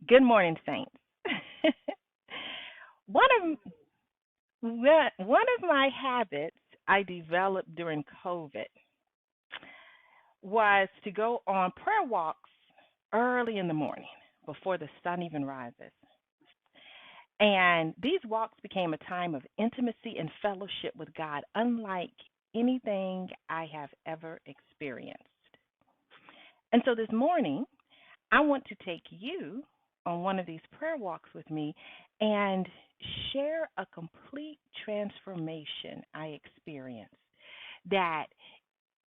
Good morning, saints. one of one of my habits I developed during COVID was to go on prayer walks early in the morning before the sun even rises. And these walks became a time of intimacy and fellowship with God, unlike anything I have ever experienced. And so this morning, I want to take you on one of these prayer walks with me and share a complete transformation I experienced that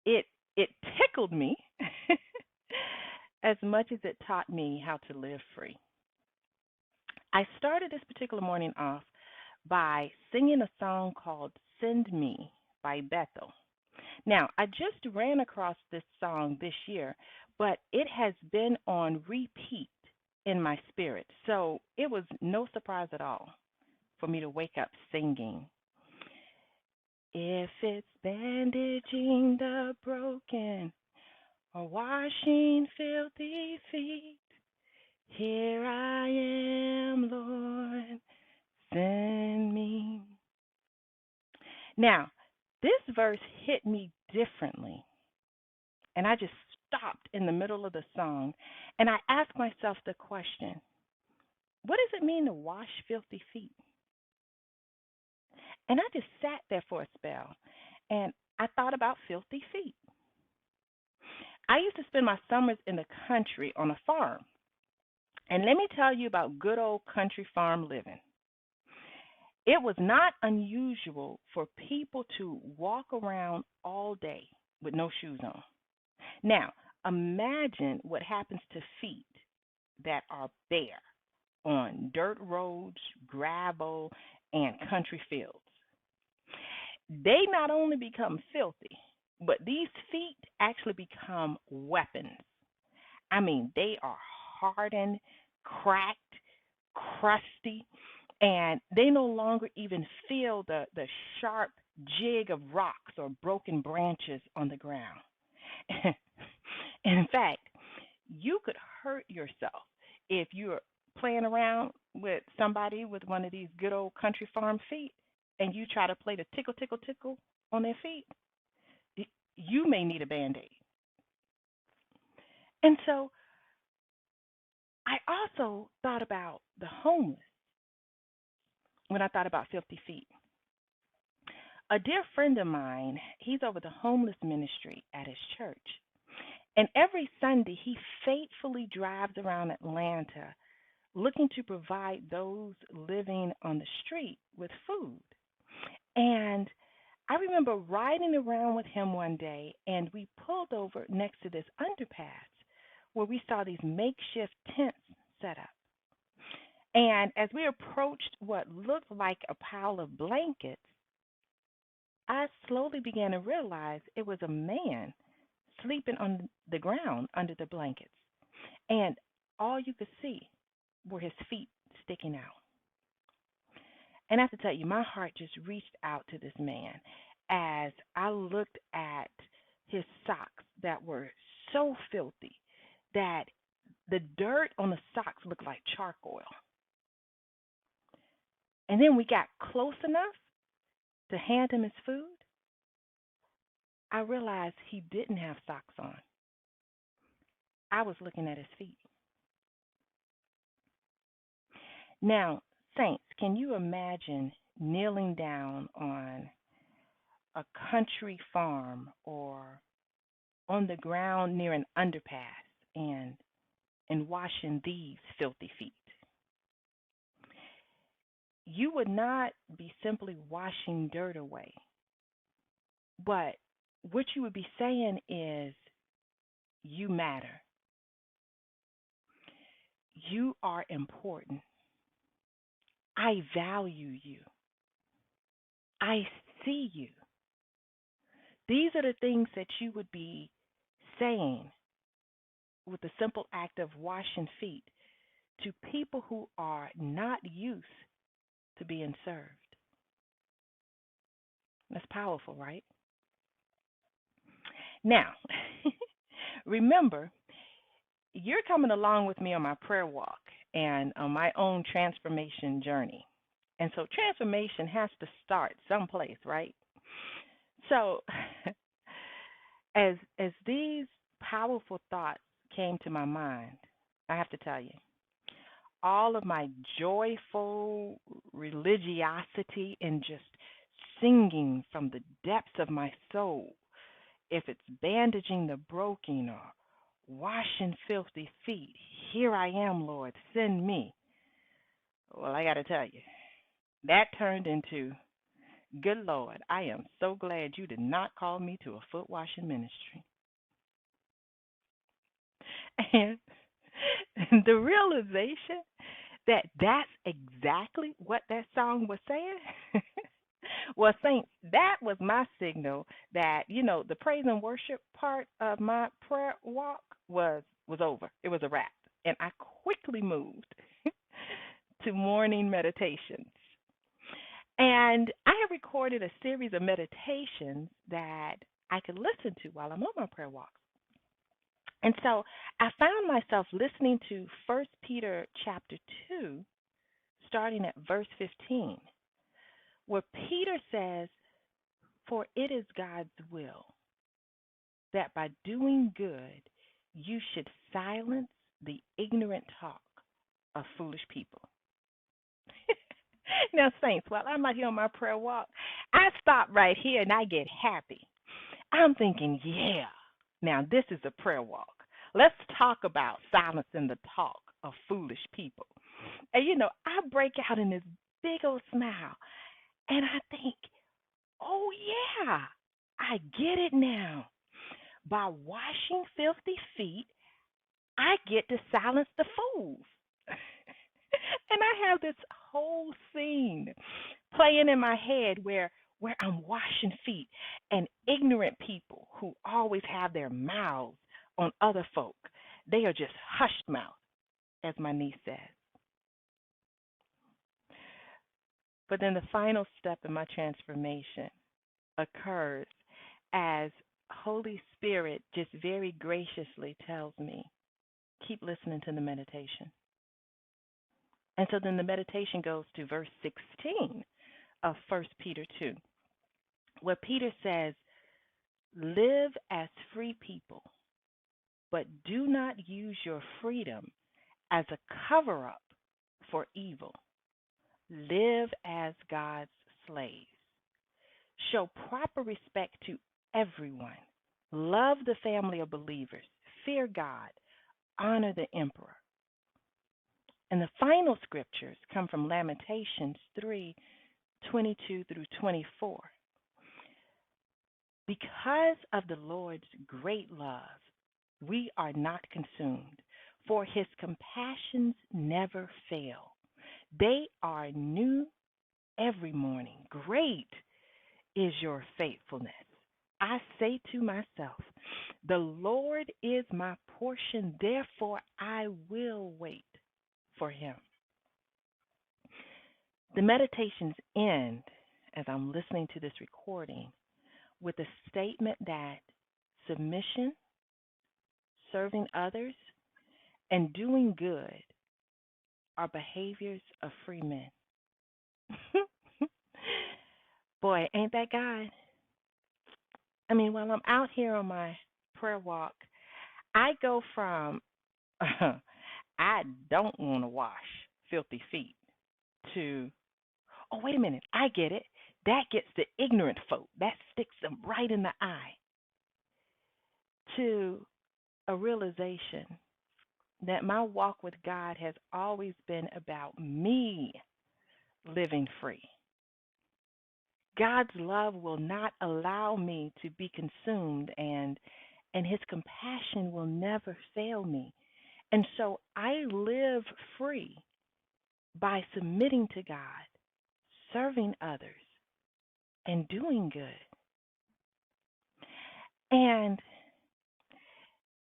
it it tickled me as much as it taught me how to live free. I started this particular morning off by singing a song called Send Me by Bethel. Now, I just ran across this song this year, but it has been on repeat in my spirit. So it was no surprise at all for me to wake up singing. If it's bandaging the broken or washing filthy feet, here I am, Lord, send me. Now, this verse hit me differently, and I just stopped in the middle of the song and I asked myself the question, what does it mean to wash filthy feet? And I just sat there for a spell and I thought about filthy feet. I used to spend my summers in the country on a farm. And let me tell you about good old country farm living. It was not unusual for people to walk around all day with no shoes on. Now, imagine what happens to feet that are bare on dirt roads, gravel, and country fields. They not only become filthy, but these feet actually become weapons. I mean, they are hardened, cracked, crusty, and they no longer even feel the sharp jig of rocks or broken branches on the ground. In fact, you could hurt yourself if you're playing around with somebody with one of these good old country farm feet and you try to play the tickle, tickle, tickle on their feet. You may need a band aid. And so I also thought about the homeless when I thought about filthy feet. A dear friend of mine, he's over the homeless ministry at his church. And every Sunday, he faithfully drives around Atlanta looking to provide those living on the street with food. And I remember riding around with him one day, and we pulled over next to this underpass where we saw these makeshift tents set up. And as we approached what looked like a pile of blankets, I slowly began to realize it was a man sleeping on the ground under the blankets. And all you could see were his feet sticking out. And I have to tell you, my heart just reached out to this man as I looked at his socks that were so filthy that the dirt on the socks looked like charcoal. And then we got close enough to hand him his food. I realized he didn't have socks on. I was looking at his feet. Now, saints, can you imagine kneeling down on a country farm or on the ground near an underpass and washing these filthy feet? You would not be simply washing dirt away, but what you would be saying is, you matter. You are important. I value you. I see you. These are the things that you would be saying with the simple act of washing feet to people who are not used to being served. That's powerful, right? Now, remember, you're coming along with me on my prayer walk. and on my own transformation journey. And so transformation has to start someplace, right? So as these powerful thoughts came to my mind, I have to tell you, all of my joyful religiosity and just singing from the depths of my soul, if it's bandaging the broken or washing filthy feet, here I am, Lord, send me. Well, I got to tell you, that turned into, good Lord, I am so glad you did not call me to a foot washing ministry. And the realization that that's exactly what that song was saying. Well, Saints, that was my signal that, the praise and worship part of my prayer walk was over. It was a wrap. And I quickly moved to morning meditations. And I have recorded a series of meditations that I could listen to while I'm on my prayer walk. And so I found myself listening to First Peter chapter 2, starting at verse 15, where Peter says, "For it is God's will that by doing good you should silence the ignorant talk of foolish people." Now, Saints, while I'm out here on my prayer walk, I stop right here and I get happy. I'm thinking, yeah, now this is a prayer walk. Let's talk about silencing the talk of foolish people. And I break out in this big old smile and I think, oh yeah, I get it now. By washing filthy feet, I get to silence the fools. And I have this whole scene playing in my head where I'm washing feet and ignorant people who always have their mouths on other folk. They are just hushed mouth, as my niece says. But then the final step in my transformation occurs as Holy Spirit just very graciously tells me, keep listening to the meditation. And so then the meditation goes to verse 16 of First Peter 2, where Peter says, live as free people, but do not use your freedom as a cover up for evil. Live as God's slaves. Show proper respect to everyone. Love the family of believers. Fear God. Honor the emperor. And the final scriptures come from Lamentations 3:22 through 24. Because of the Lord's great love, we are not consumed, for his compassions never fail. They are new every morning. Great is your faithfulness. I say to myself, the Lord is my portion, therefore I will wait for him. The meditations end, as I'm listening to this recording, with a statement that submission, serving others, and doing good are behaviors of free men. Boy, ain't that God? I mean, while I'm out here on my prayer walk, I go from I don't want to wash filthy feet to, oh, wait a minute, I get it. That gets the ignorant folk. That sticks them right in the eye. To a realization that my walk with God has always been about me living free. God's love will not allow me to be consumed, and his compassion will never fail me. And so I live free by submitting to God, serving others, and doing good. And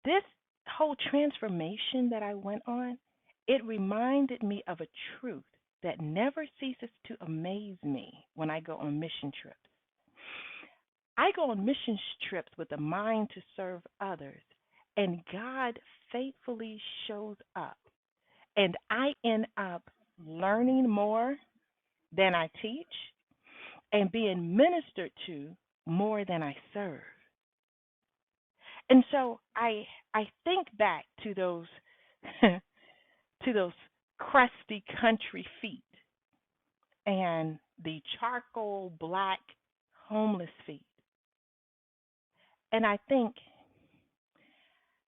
this whole transformation that I went on, it reminded me of a truth that never ceases to amaze me when I go on mission trips. I go on mission trips with a mind to serve others, and God faithfully shows up. And I end up learning more than I teach and being ministered to more than I serve. And so I think back to those to those crusty country feet and the charcoal black homeless feet. And I think,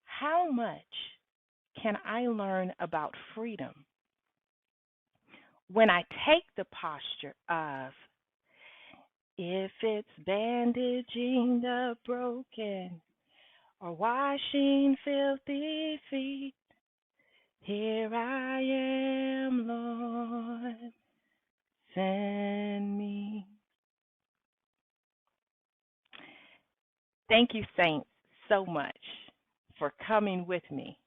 how much can I learn about freedom when I take the posture of, if it's bandaging the broken or washing filthy feet, here I am, Lord, send me. Thank you, saints, so much for coming with me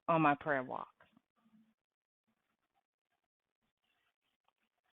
on my prayer walk.